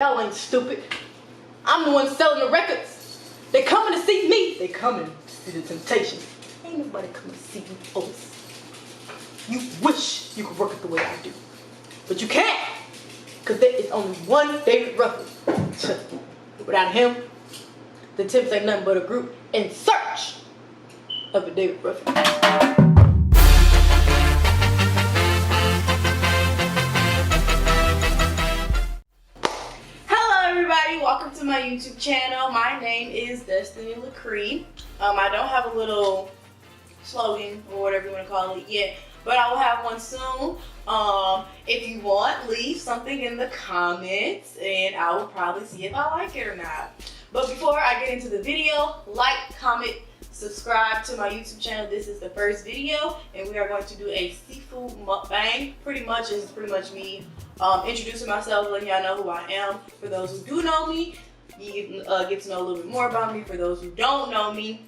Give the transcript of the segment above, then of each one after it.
Y'all ain't stupid. I'm the one selling the records. They coming to see me. They coming to see the Temptations. Ain't nobody coming to see you folks. You wish you could work it the way I do. But you can't. Because there is only one David Ruffin. Without him, the Temps ain't nothing but a group in search of a David Ruffin. Welcome to my YouTube channel. My name is Destiny Lacree. I don't have a little slogan or whatever you want to call it yet, but I will have one soon. If you want, leave something in the comments and I will probably see if I like it or not. But before I get into the video, like, comment, subscribe to my YouTube channel. This is the first video and we are going to do a seafood mukbang. Pretty much me introducing myself, letting y'all know who I am. For those who do know me, you get to know a little bit more about me. For those who don't know me,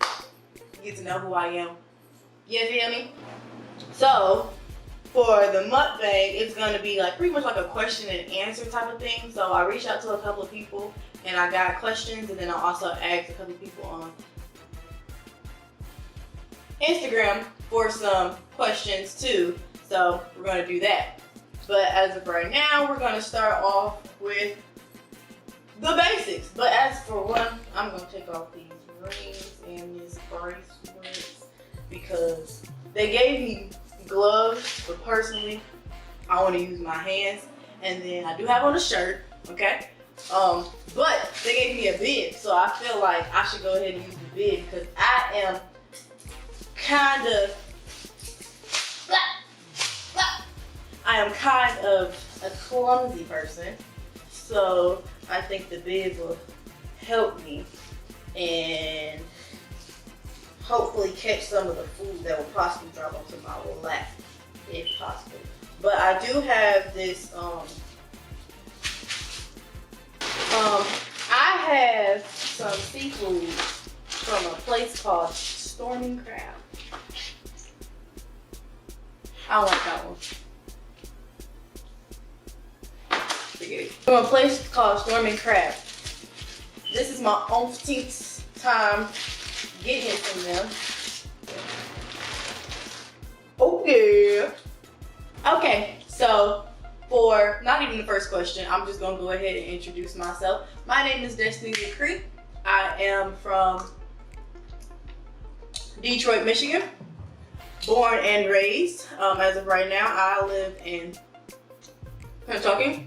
you get to know who I am. You feel me? So for the mukbang, it's gonna be like pretty much like a question and answer type of thing. So I reached out to a couple of people and I got questions, and then I also asked a couple of people on Instagram for some questions too. So we're gonna do that. But as of right now, we're gonna start off with the basics. But as for one, I'm gonna take off these rings and this bracelet because they gave me gloves, but personally, I wanna use my hands. And then I do have on a shirt, okay? But they gave me a bib, so I feel like I should go ahead and use the bib because I am kind of a clumsy person, so I think the bib will help me and hopefully catch some of the food that will possibly drop onto my lap, if possible. But I do have this, I have some seafood from a place called Storming Crab. I don't like that one. From a place called Storming Crab. This is my umpteenth time getting it from them. Oh yeah. Okay, so for not even the first question, I'm just gonna go ahead and introduce myself. My name is Destiny Lacree. I am from Detroit, Michigan. Born and raised. As of right now, I live in Kentucky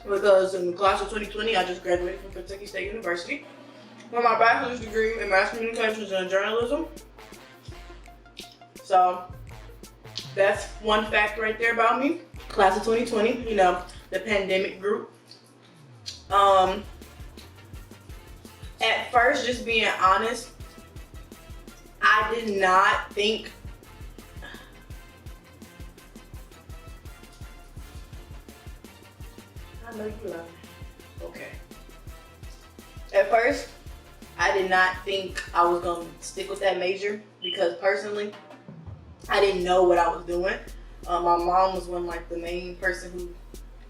because in the class of 2020, I just graduated from Kentucky State University with my bachelor's degree in mass communications and journalism. So that's one fact right there about me. Class of 2020, you know, the pandemic group. At first, just being honest, I did not think I know you love me. Okay. At first, I did not think I was gonna stick with that major because personally, I didn't know what I was doing. My mom was one like the main person who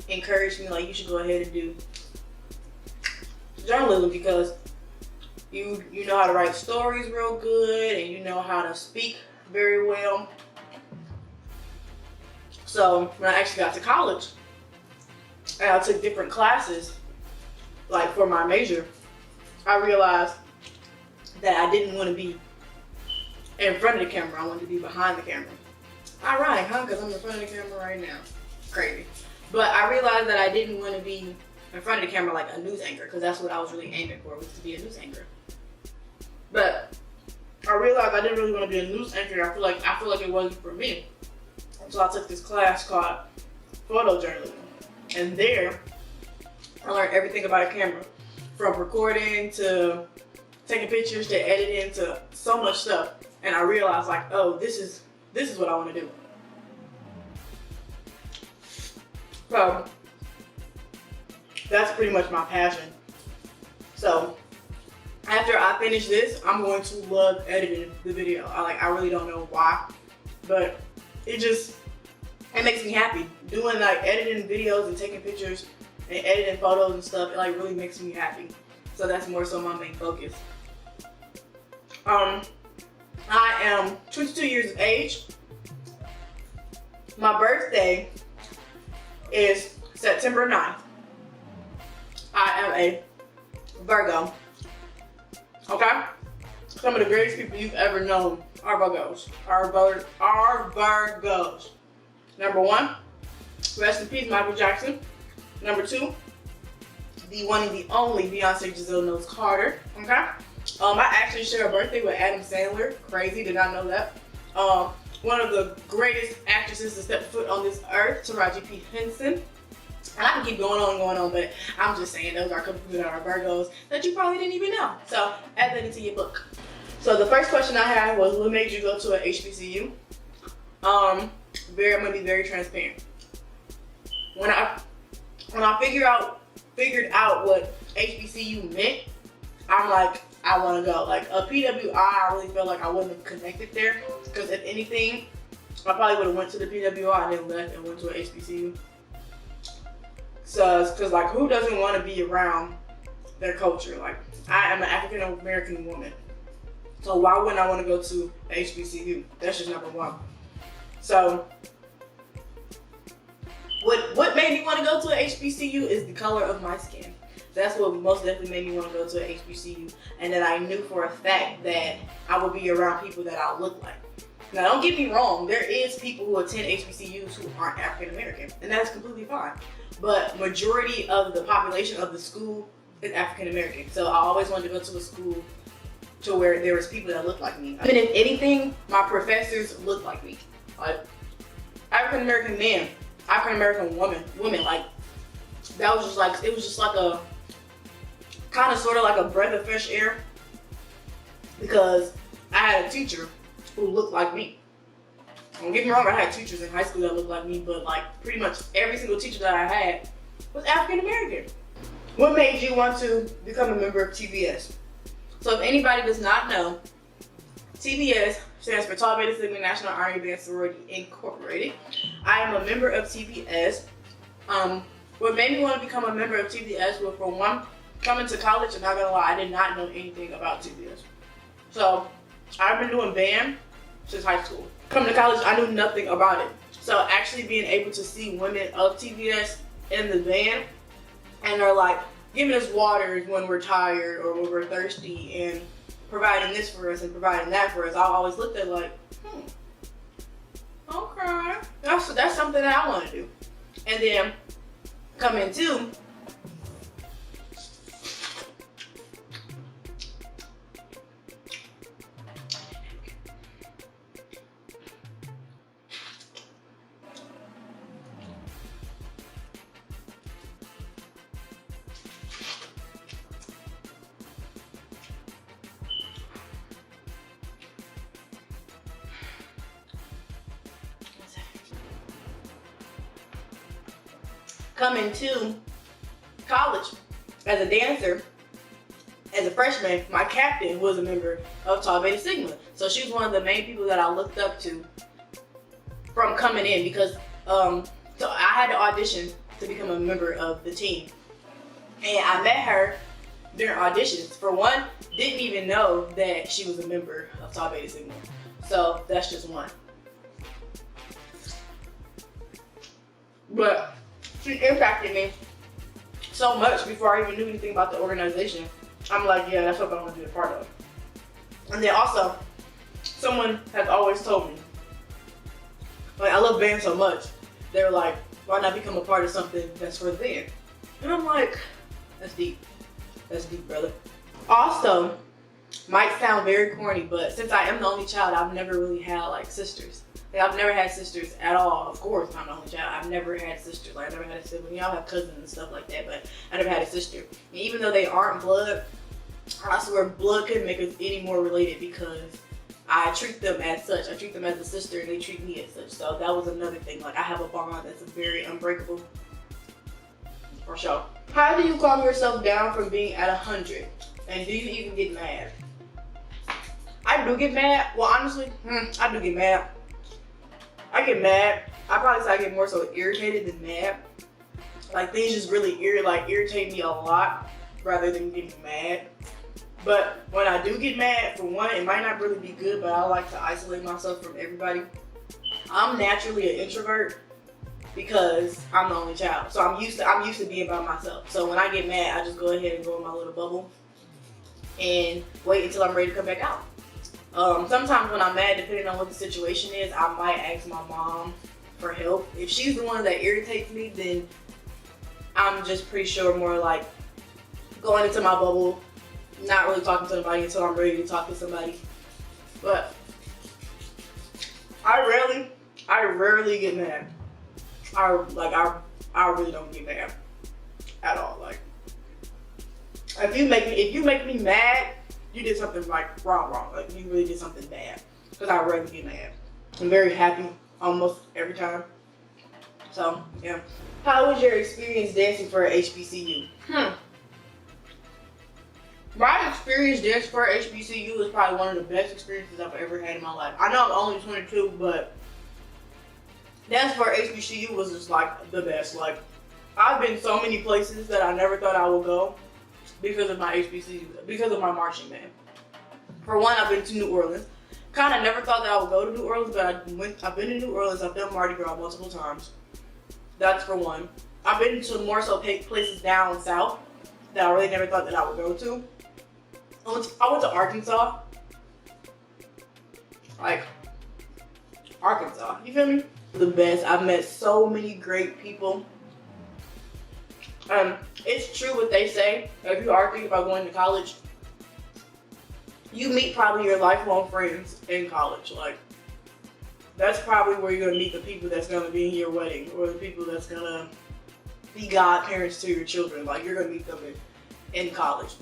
encouraged me, like, you should go ahead and do journalism because you know how to write stories real good and you know how to speak very well. So when I actually got to college and I took different classes, like for my major, I realized that I didn't want to be in front of the camera. I wanted to be behind the camera. Ironic, huh? Because I'm in front of the camera right now. Crazy. But I realized that I didn't want to be in front of the camera like a news anchor because that's what I was really aiming for, was to be a news anchor. But I realized I didn't really want to be a news anchor. I feel like it wasn't for me. So I took this class called photojournalism. And there, I learned everything about a camera. From recording to taking pictures to editing to so much stuff. And I realized like, oh, this is what I want to do. So that's pretty much my passion. So after I finish this, I'm going to love editing the video. I really don't know why, but it makes me happy. Doing like editing videos and taking pictures and editing photos and stuff, it like really makes me happy. So that's more so my main focus. I am 22 years of age. My birthday is September 9th. I am a Virgo. Okay? Some of the greatest people you've ever known are Virgos. Are Virgos. Number 1, rest in peace, Michael Jackson. Number 2, the one and the only Beyonce Giselle Knowles Carter. Okay? I actually share a birthday with Adam Sandler. Crazy, did not know that. One of the greatest actresses to step foot on this earth, Taraji P. Henson. And I can keep going on, but I'm just saying those are a couple people that are Virgos that you probably didn't even know. So add that into your book. So the first question I had was, what made you go to an HBCU? I'm gonna be very transparent. When I figured out what HBCU meant, I'm like, I want to go. Like a PWI, I really felt like I wouldn't have connected there, because if anything, I probably would have went to the PWI and then left and went to an HBCU. So, because like, who doesn't want to be around their culture? Like, I am an African American woman, so why wouldn't I want to go to an HBCU? That's just number 1. So, what made me want to go to an HBCU is the color of my skin. That's what most definitely made me want to go to an HBCU, and that I knew for a fact that I would be around people that I look like. Now, don't get me wrong, there is people who attend HBCUs who aren't African American, and that's completely fine. But majority of the population of the school is African American. So I always wanted to go to a school to where there was people that look like me. And if anything, my professors look like me. Like African American man, African American woman, like that was just like, it was just like a kind of sort of like a breath of fresh air, because I had a teacher who looked like me. Don't get me wrong, I had teachers in high school that looked like me, but like pretty much every single teacher that I had was African American. What made you want to become a member of TBS? So if anybody does not know, TBS stands for Tau Beta Sigma National Army Band Sorority Incorporated. I am a member of TBS. What made me want to become a member of TBS was, for one, coming to college, and not gonna lie, I did not know anything about TBS. So I've been doing band since high school. Coming to college, I knew nothing about it. So actually being able to see women of TBS in the band, and they're like giving us waters when we're tired or when we're thirsty, and providing this for us and providing that for us, I always looked at like, okay, that's something that I want to do. And then coming to college as a dancer, as a freshman, my captain was a member of Tau Beta Sigma. So she was one of the main people that I looked up to from coming in, because so I had to audition to become a member of the team. And I met her during auditions. For one, didn't even know that she was a member of Tau Beta Sigma. So that's just one. But she impacted me so much before I even knew anything about the organization. I'm like, yeah, that's what I want to be a part of. And then also, someone has always told me, like, I love band so much, they were like, why not become a part of something that's for the band? And I'm like, that's deep. That's deep, brother. Also, might sound very corny, but since I am the only child, I've never really had like sisters. Like, I've never had sisters at all. Of course, I'm the only child. I've never had sisters. Like, I never had a sibling. Y'all have cousins and stuff like that, but I never had a sister. And even though they aren't blood, I swear blood couldn't make us any more related, because I treat them as such. I treat them as a sister, and they treat me as such. So that was another thing. Like, I have a bond that's very unbreakable. For sure. How do you calm yourself down from being at 100? And do you even get mad? I do get mad. Well, honestly, I do get mad. I get mad. I probably say I get more so irritated than mad. Like things just really irritate me a lot rather than getting mad. But when I do get mad, for one, it might not really be good, but I like to isolate myself from everybody. I'm naturally an introvert because I'm the only child. So I'm used to being by myself. So when I get mad, I just go ahead and go in my little bubble and wait until I'm ready to come back out. Sometimes when I'm mad, depending on what the situation is, I might ask my mom for help. If she's the one that irritates me, then I'm just pretty sure more like going into my bubble, not really talking to anybody until I'm ready to talk to somebody. But I rarely get mad. I really don't get mad at all. Like if you make me mad, you did something like wrong. Like you really did something bad. Because I rarely get mad. I'm very happy almost every time. So yeah. How was your experience dancing for a HBCU? My experience dancing for a HBCU is probably one of the best experiences I've ever had in my life. I know I'm only 22, but dancing for a HBCU was just like the best. Like I've been so many places that I never thought I would go because of my HBCU, because of my marching band. For one, I've been to New Orleans. Kind of never thought that I would go to New Orleans, but I've been to New Orleans. I've done Mardi Gras multiple times. That's for one. I've been to more so places down south that I really never thought that I would go to. I went to Arkansas. Like, Arkansas, you feel me? The best. I've met so many great people. It's true what they say. If you are thinking about going to college, you meet probably your lifelong friends in college. Like, that's probably where you're gonna meet the people that's gonna be in your wedding, or the people that's gonna be godparents to your children. Like, you're gonna meet them in college.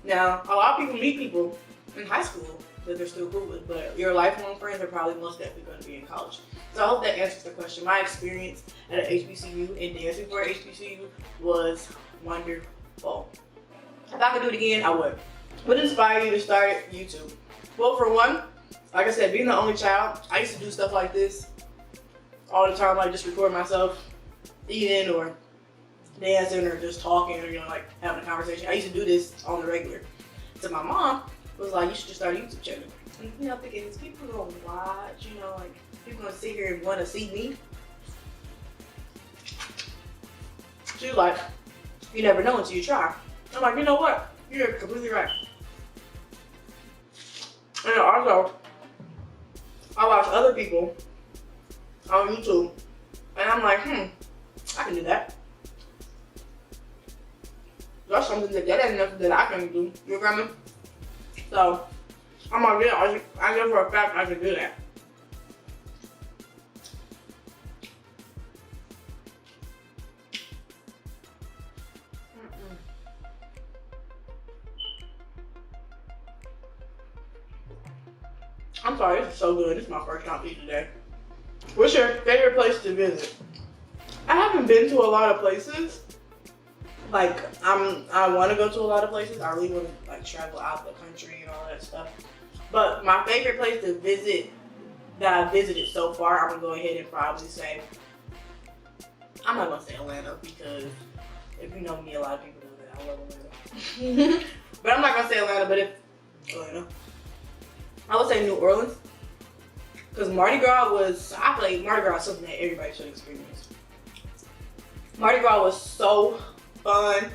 Now, a lot of people meet people in high school that they're still cool with, but your lifelong friends are probably most definitely gonna be in college. So I hope that answers the question. My experience at an HBCU and dancing for an HBCU was wonderful. If I could do it again, I would. What inspired you to start YouTube? Well, for one, like I said, being the only child, I used to do stuff like this all the time, like just record myself eating or dancing or just talking or, like having a conversation. I used to do this on the regular. So my mom was like, you should just start a YouTube channel. And, thinking, is people gonna watch, like people gonna sit here and wanna see me? She was like, you never know until you try. I'm like, you know what? You're completely right. And also, I watch other people on YouTube, and I'm like, I can do that. That's something that ain't nothing that I can do. You know what I mean? So, I'm like, yeah, I know for a fact I can do that. I'm sorry, this is so good. This is my first time eating today. What's your favorite place to visit? I haven't been to a lot of places. Like, I want to go to a lot of places. I really want to, like, travel out the country and all that stuff. But my favorite place to visit that I've visited so far, I'm going to go ahead and probably say, I'm not going to say Atlanta, because if you know me, a lot of people know that I love Atlanta. But I'm not going to say Atlanta, but if Atlanta. I would say New Orleans, because Mardi Gras was, I feel like Mardi Gras is something that everybody should experience. Mardi Gras was so fun.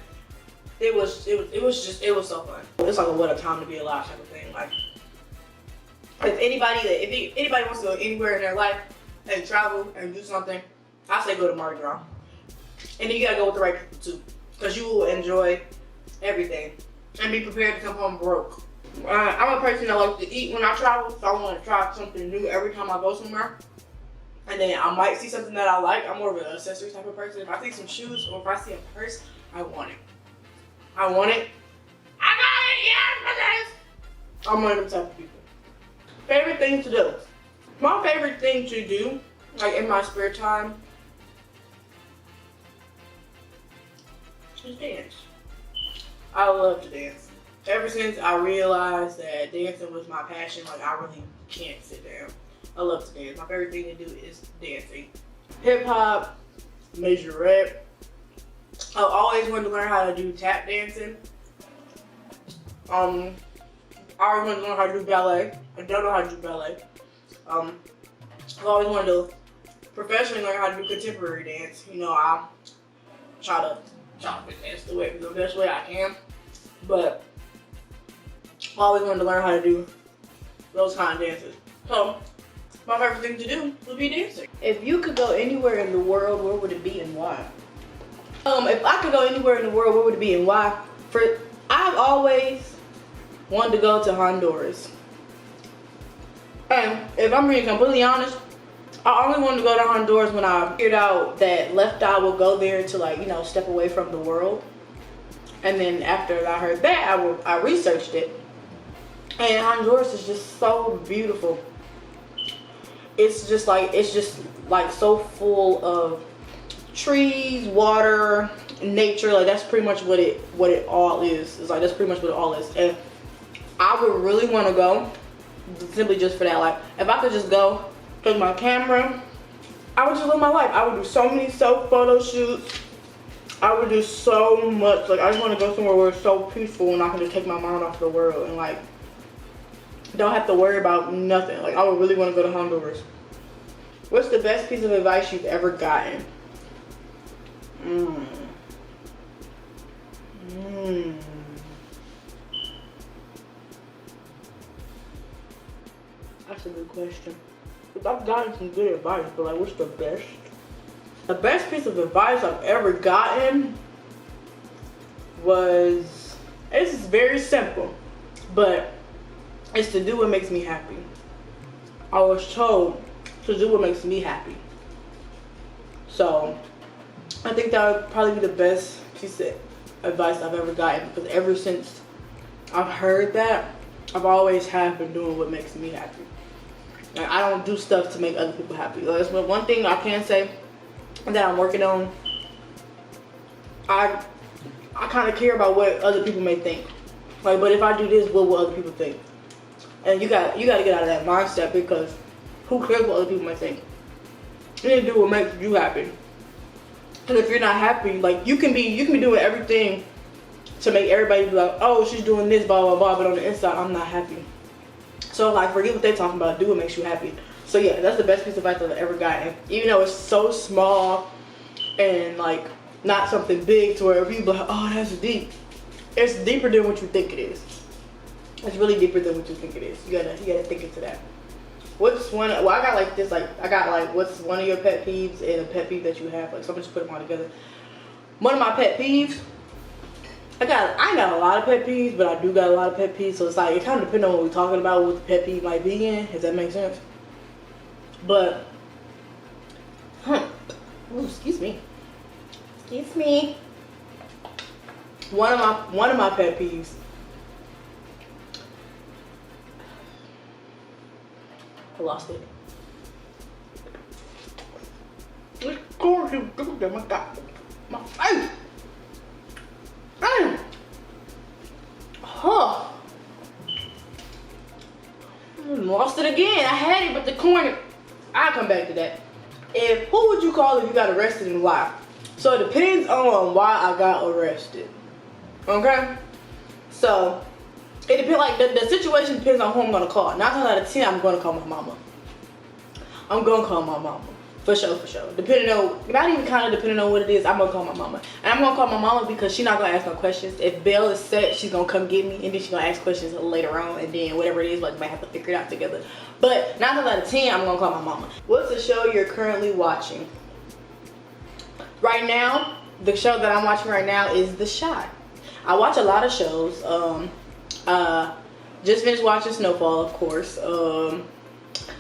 It was so fun. It's like a what a time to be alive type of thing. Like, if anybody wants to go anywhere in their life and travel and do something, I say go to Mardi Gras. And then you gotta go with the right people too, because you will enjoy everything and be prepared to come home broke. I'm a person that likes to eat when I travel, so I want to try something new every time I go somewhere. And then I might see something that I like. I'm more of an accessory type of person. If I see some shoes or if I see a purse, I want it. I want it. I got it! Yes, I'm one of them type of people. Favorite thing to do? My favorite thing to do, like in my spare time, is dance. I love to dance. Ever since I realized that dancing was my passion, like I really can't sit down. I love to dance. My favorite thing to do is dancing. Hip hop, majorette, I always wanted to learn how to do tap dancing. I always wanted to learn how to do ballet. I don't know how to do ballet. I've always wanted to professionally learn how to do contemporary dance. You know, I try to dance the best way I can. But I always wanted to learn how to do those kind of dances. So my favorite thing to do would be dancing. If you could go anywhere in the world, where would it be and why? If I could go anywhere in the world, where would it be and why? I've always wanted to go to Honduras. And if I'm being completely honest, I only wanted to go to Honduras when I figured out that Left Eye would go there to, like, you know, step away from the world. And then after I heard that, I researched it. And Honduras is just so beautiful. It's just like so full of trees, water, nature. Like, that's pretty much what it all is. It's like, that's pretty much what it all is. And I would really want to go simply just for that. Like, if I could just go take my camera, I would just live my life. I would do so many photo shoots. I would do so much. Like, I just want to go somewhere where it's so peaceful and I can just take my mind off the world and, like, don't have to worry about nothing. Like, I would really want to go to Honduras. What's the best piece of advice you've ever gotten? That's a good question. I've gotten some good advice, but, like, what's the best? The best piece of advice I've ever gotten was, it's very simple, but it's to do what makes me happy. I was told to do what makes me happy. So I think that would probably be the best piece of advice I've ever gotten, because ever since I've heard that, I've always have been doing what makes me happy. Like, I don't do stuff to make other people happy. Like, that's one thing I can say that I'm working on. I kind of care about what other people may think. Like, but if I do this, what will other people think? And you got to get out of that mindset, because who cares what other people may think? You need to do what makes you happy. And if you're not happy, like, you can be doing everything to make everybody be like, oh, she's doing this, blah blah blah, but on the inside, I'm not happy. So, like, forget what they're talking about. Do what makes you happy. So yeah, that's the best piece of advice I've ever gotten. Even though it's so small and, like, not something big to where people are like, oh, that's deep. It's deeper than what you think it is. It's really deeper than what you think it is. You gotta think into that. What's one? Well, I got like this. Like, I got like, what's one of your pet peeves and a pet peeve that you have? Like, so I'm just put them all together. One of my pet peeves. I ain't got a lot of pet peeves, but I do got a lot of pet peeves. So it's like, it kind of depends on what we're talking about, what the pet peeve might be in. If that makes sense. But, ooh, excuse me. Excuse me. One of my pet peeves. I lost it. Of course you do that, my God. My face. Huh. Lost it again. I had it, but the corner. I'll come back to that. Who would you call if you got arrested and why? So it depends on why I got arrested. Okay? So it depends, like, the situation depends on who I'm gonna call. 9 times out of 10, I'm gonna call my mama. I'm gonna call my mama. For sure, for sure. Depending on, not even kind of depending on what it is, I'm gonna call my mama. And I'm gonna call my mama because she's not gonna ask no questions. If bail is set, she's gonna come get me, and then she's gonna ask questions later on, and then whatever it is, like, we might have to figure it out together. But 9 times out of 10, I'm gonna call my mama. What's the show you're currently watching? Right now, the show that I'm watching right now is The Shot. I watch a lot of shows. Just finished watching Snowfall, of course.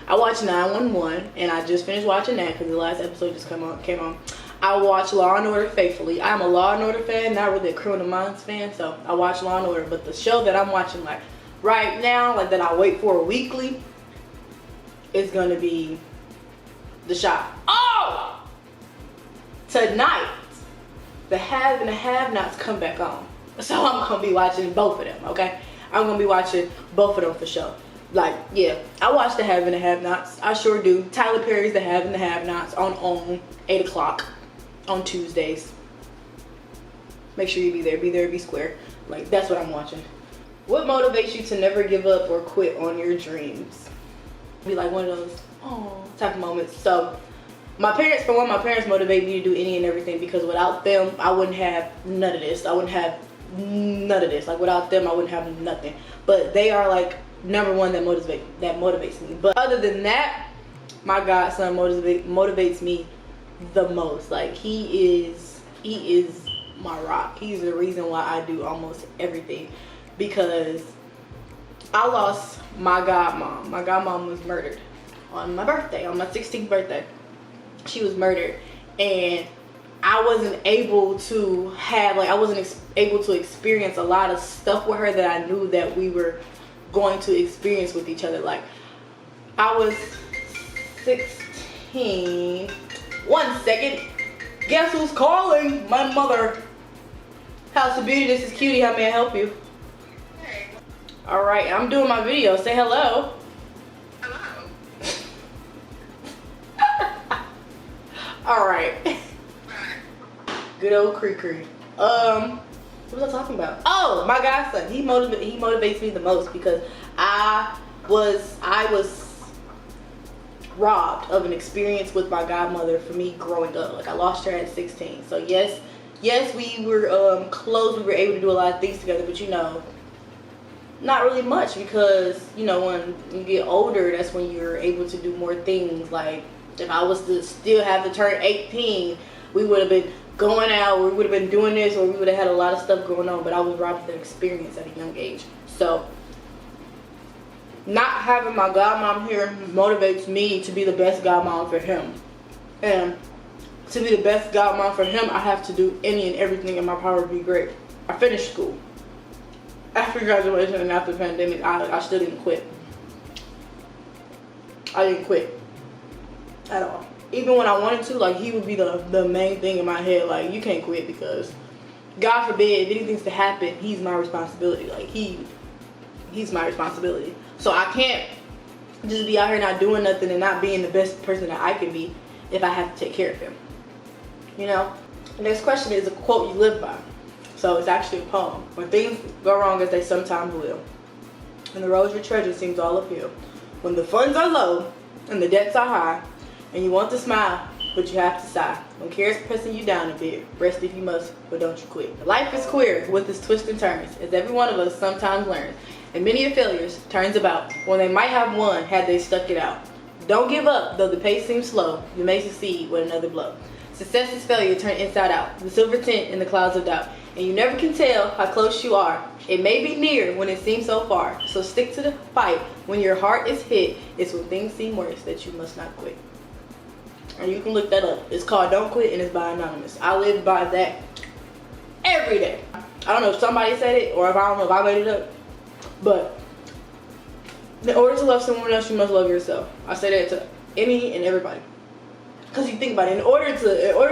I watched 911, and I just finished watching that because the last episode just came on. I watch Law and Order faithfully. I'm a Law and Order fan, not really a Criminal Minds fan, so I watch Law and Order. But the show that I'm watching, like, right now, like, that I wait for weekly, is gonna be The Shot. Oh! Tonight, the Have and the Have-Nots come back on. So I'm gonna be watching both of them, okay? I'm gonna be watching both of them for sure. Like, yeah, I watch the Have and the Have-Nots. I sure do. Tyler Perry's The Have and the Have-Nots on 8 o'clock on Tuesdays. make sure you be there, be square. Like, that's what I'm watching. What motivates you to never give up or quit on your dreams? Be like one of those, oh, type of moments. So, my parents, for one, my parents motivate me to do any and everything, because without them, I wouldn't have none of this. I wouldn't have none of this. Like, without them, I wouldn't have nothing. But they are like number one that motivates me. But other than that, my godson motivates me the most. Like, he is my rock. He's the reason why I do almost everything, because I lost my godmom. My godmom was murdered on my birthday, on my 16th birthday. She was murdered, and I wasn't able to have, like, I wasn't able to experience a lot of stuff with her that I knew that we were going to experience with each other. Like, I was 16. 1 second. Guess who's calling? My mother. House of Beauty, this is Cutie. How may I help you? Hey. Alright, I'm doing my video. Say hello. Hello. Alright. Good old Cree. What was I talking about? Oh, my godson. He motivates me the most, because I was robbed of an experience with my godmother for me growing up. Like, I lost her at 16. So yes, we were close. We were able to do a lot of things together, but, you know, not really much, because, you know, when you get older, that's when you're able to do more things. Like, if I was to still have to turn 18, we would have been going out, or we would have been doing this, or we would have had a lot of stuff going on. But I was robbed of that experience at a young age. So not having my godmom here motivates me to be the best godmom for him. And to be the best godmom for him, I have to do any and everything in my power to be great. I finished school. After graduation and after the pandemic, I still didn't quit. I didn't quit at all. Even when I wanted to, like, he would be the main thing in my head. Like, you can't quit, because God forbid if anything's to happen, he's my responsibility. Like, he's my responsibility. So I can't just be out here not doing nothing and not being the best person that I can be if I have to take care of him. You know? The next question is a quote you live by. So it's actually a poem. When things go wrong, as they sometimes will, and the road you treasure seems all uphill, when the funds are low and the debts are high, and you want to smile, but you have to sigh, when care's pressing you down a bit, rest if you must, but don't you quit. Life is queer with its twists and turns, as every one of us sometimes learns, and many a failures turns about when they might have won had they stuck it out. Don't give up, though the pace seems slow, you may succeed with another blow. Success is failure turned inside out, the silver tint in the clouds of doubt, and you never can tell how close you are. It may be near when it seems so far, so stick to the fight. When your heart is hit, it's when things seem worse that you must not quit. And you can look that up. It's called Don't Quit, and it's by Anonymous. I live by that every day. I don't know if somebody said it, or if I don't know if I made it up, but in order to love someone else, you must love yourself. I say that to any and everybody. Because you think about it, in order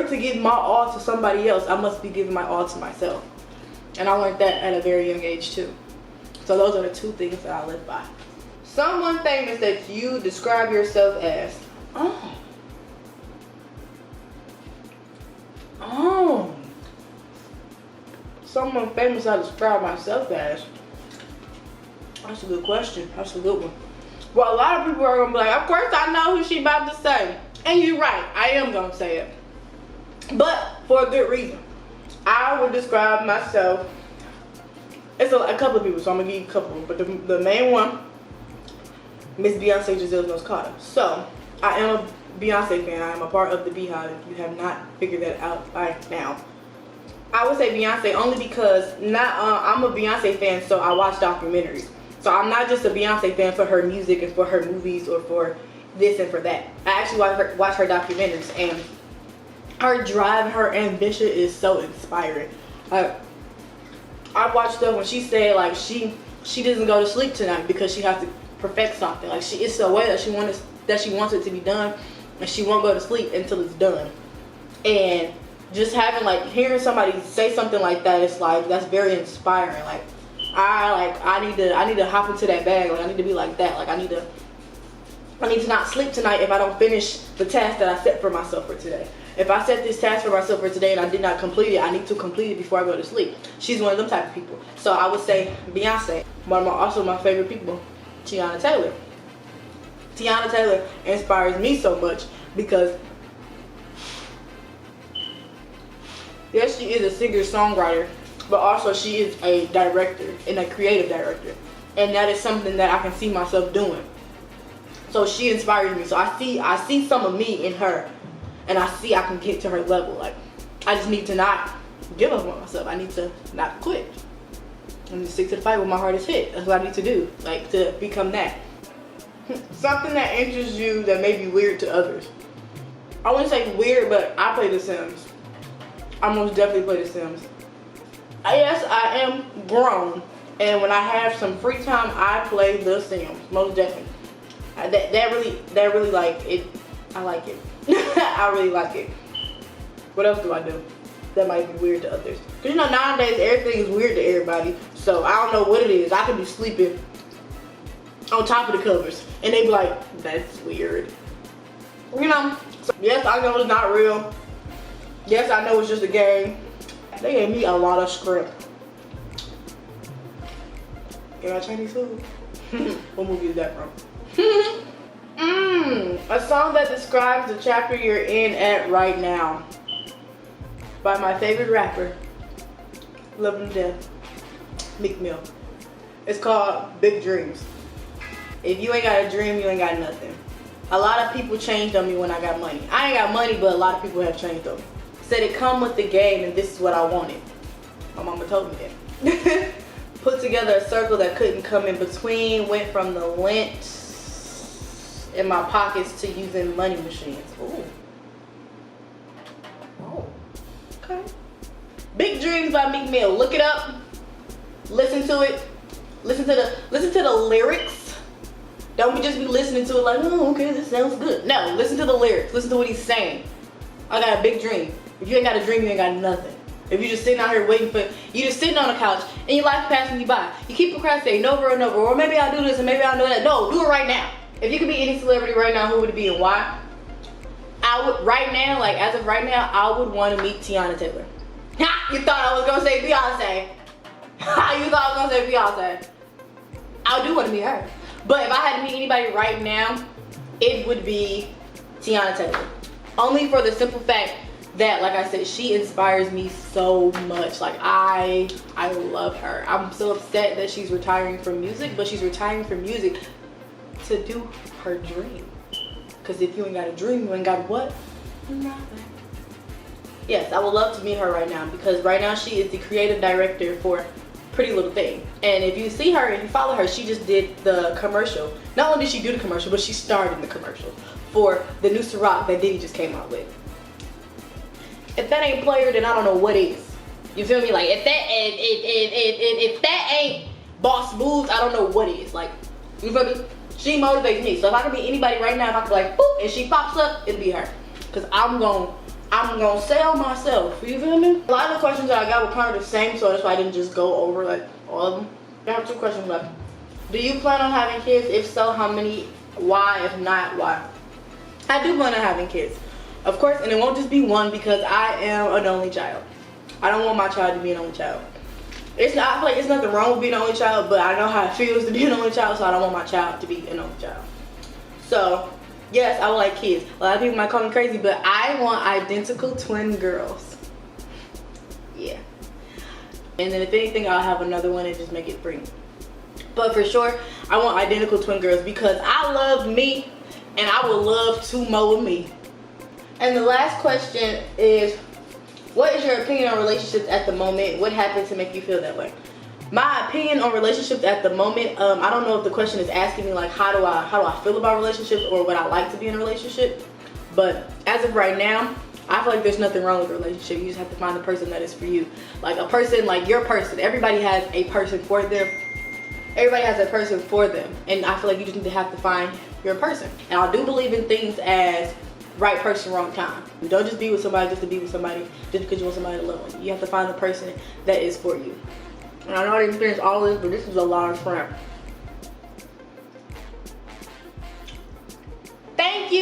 to give my all to somebody else, I must be giving my all to myself. And I learned that at a very young age too. So those are the two things that I live by. Someone famous that you describe yourself as. Someone famous I describe myself as. That's a good question. That's a good one. Well, a lot of people are gonna be like, of course I know who she about to say. And you're right, I am gonna say it. But for a good reason. I would describe myself, it's a couple of people, so I'm gonna give you a couple, but the main one, Miss Beyonce Giselle Knowles-Carter. So I am a Beyonce fan. I am a part of the Beehive. If you have not figured that out by now, I would say Beyonce only because I'm a Beyonce fan, so I watch documentaries. So I'm not just a Beyonce fan for her music and for her movies or for this and for that. I actually watch her documentaries, and her drive and her ambition is so inspiring. I watched stuff when she said, like, she doesn't go to sleep tonight because she has to perfect something. Like, it's the way that she wants it to be done, and she won't go to sleep until it's done. And just hearing somebody say something like that, it's like, that's very inspiring. Like, I need to hop into that bag. Like, I need to be like that. Like, I I need to not sleep tonight if I don't finish the task that I set for myself for today. If I set this task for myself for today and I did not complete it, I need to complete it before I go to sleep. She's one of them type of people. So I would say Beyonce, but also my favorite people, Tiana Taylor. Tiana Taylor inspires me so much because, yes, she is a singer-songwriter, but also she is a director and a creative director. And that is something that I can see myself doing. So she inspires me. So I see some of me in her, and I see I can get to her level. Like, I just need to not give up on myself. I need to not quit. I need to stick to the fight when my heart is hit. That's what I need to do, like, to become that. Something that interests you that may be weird to others. I wouldn't say weird, but I play The Sims. I most definitely play The Sims. Yes, I am grown, and when I have some free time, I play The Sims. Most definitely. That really like it. I like it. I really like it. What else do I do that might be weird to others? Cause you know nowadays everything is weird to everybody. So I don't know what it is. I could be sleeping on top of the covers, and they be like, "That's weird." You know. So yes, I know it's not real. Yes, I know it's just a game. They gave me a lot of script. Get my Chinese food. What movie is that from? A song that describes the chapter you're in at right now. By my favorite rapper, love him to death, Meek Mill. It's called Big Dreams. If you ain't got a dream, you ain't got nothing. A lot of people changed on me when I got money. I ain't got money, but a lot of people have changed on me. Said it come with the game, and this is what I wanted. My mama told me that. Put together a circle that couldn't come in between. Went from the lint in my pockets to using money machines. Ooh. Oh. Okay. Big Dreams by Meek Mill. Look it up. Listen to it. Listen to the lyrics. Don't just be listening to it like, oh, okay, this sounds good. No, listen to the lyrics. Listen to what he's saying. I got a big dream. If you ain't got a dream, you ain't got nothing. If you just sitting out here waiting for, you just sitting on the couch and your life passing you by. You keep procrastinating over and over, or maybe I'll do this and maybe I'll do that. No, do it right now. If you could be any celebrity right now, who would it be and why? I would, right now, like as of right now, I would want to meet Tiana Taylor. Ha! You thought I was gonna say Beyonce. Ha! You thought I was gonna say Beyonce. I do want to meet her. But if I had to meet anybody right now, it would be Tiana Taylor. Only for the simple fact that, like I said, she inspires me so much. Like I love her. I'm so upset that she's retiring from music, but she's retiring from music to do her dream. Because if you ain't got a dream, you ain't got what? Nothing. Yes, I would love to meet her right now because right now she is the creative director for Pretty Little Thing. And if you see her and you follow her, she just did the commercial. Not only did she do the commercial, but she starred in the commercial for the new Ciroc that Diddy just came out with. If that ain't player, then I don't know what is. You feel me? Like if that ain't boss moves, I don't know what is. Like, you feel me? She motivates me. So if I could be anybody right now, if I could like boop and she pops up, it'll be her. Cause I'm gonna sell myself. You feel me? A lot of the questions that I got were kind of the same, so that's why I didn't just go over like all of them. I have 2 questions left. Do you plan on having kids? If so, how many? Why? If not, why? I do plan on having kids. Of course, and it won't just be one because I am an only child. I don't want my child to be an only child. I feel like it's nothing wrong with being an only child, but I know how it feels to be an only child, so I don't want my child to be an only child. So, yes, I would like kids. A lot of people might call me crazy, but I want identical twin girls. Yeah. And then if anything, I'll have another one and just make it 3. But for sure, I want identical twin girls because I love me and I would love 2 more of me. And the last question is, what is your opinion on relationships at the moment? What happened to make you feel that way? My opinion on relationships at the moment, I don't know if the question is asking me like how do I feel about relationships or what I like to be in a relationship. But as of right now, I feel like there's nothing wrong with a relationship. You just have to find the person that is for you. Like a person, like your person. Everybody has a person for them. Everybody has a person for them. And I feel like you just need to have to find your person. And I do believe in things as right person, wrong time. You don't just be with somebody just to be with somebody just because you want somebody to love on you. You have to find the person that is for you. And I know I didn't experience all of this, but this is a lot of fun.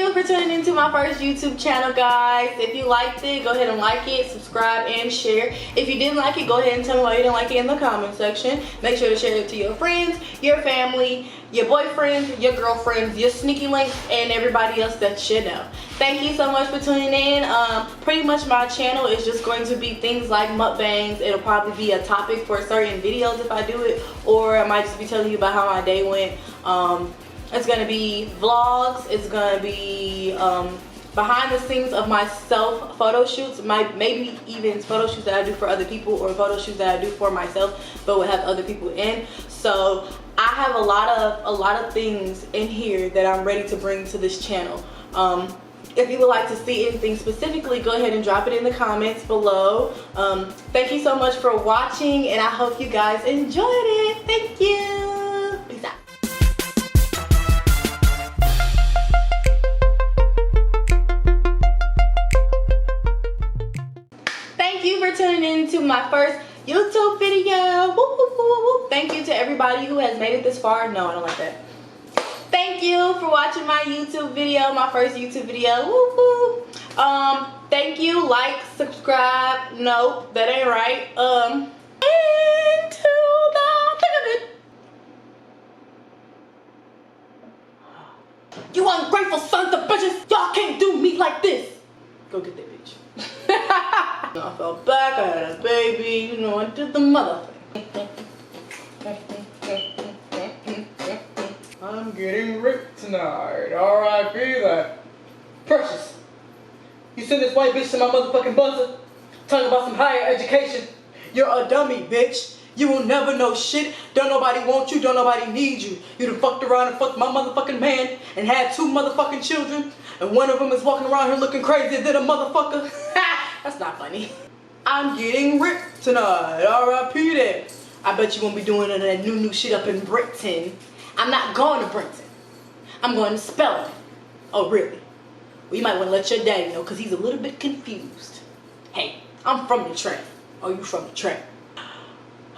you for tuning into my first YouTube channel, guys. If you liked it, go ahead and like it, subscribe, and share. If you didn't like it, go ahead and tell me why you didn't like it in the comment section. Make sure to share it to your friends, your family, your boyfriend, your girlfriends, your sneaky links, and everybody else that you know. Thank you so much for tuning in. Pretty much my channel is just going to be things like mukbangs. It'll probably be a topic for certain videos if I do it, or I might just be telling you about how my day went. It's gonna be vlogs. It's gonna be behind the scenes of myself photo shoots, maybe even photo shoots that I do for other people, or photo shoots that I do for myself but would have other people in. So I have a lot of things in here that I'm ready to bring to this channel. If you would like to see anything specifically, go ahead and drop it in the comments below. Thank you so much for watching, and I hope you guys enjoyed it. Thank you. Peace out. Thank you for tuning in to my first YouTube video. Woo, woo, woo, woo, woo. Thank you to everybody who has made it this far. No, I don't like that. Thank you for watching my YouTube video, my first YouTube video. Woo, woo. Thank you. Like, subscribe. Nope, that ain't right. Into the thick of it. You ungrateful sons of bitches. Y'all can't do me like this. Go get that bitch. I fell back, I had a baby, you know, I did the mother thing. I'm getting ripped tonight. R.I.P. that. Precious. You send this white bitch to my motherfucking buzzer talking about some higher education. You're a dummy, bitch. You will never know shit. Don't nobody want you. Don't nobody need you. You done fucked around and fucked my motherfucking man and had 2 motherfucking children, and one of them is walking around here looking crazier than a motherfucker. That's not funny. I'm getting ripped tonight. R.I.P. that. I bet you won't be doing none of that new shit up in Britain. I'm not going to Britain. I'm going to Spelling. Oh, really? Well, you might want to let your daddy know, because he's a little bit confused. Hey, I'm from the train. Oh, you from the train?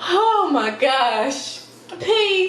Oh my gosh. Peace.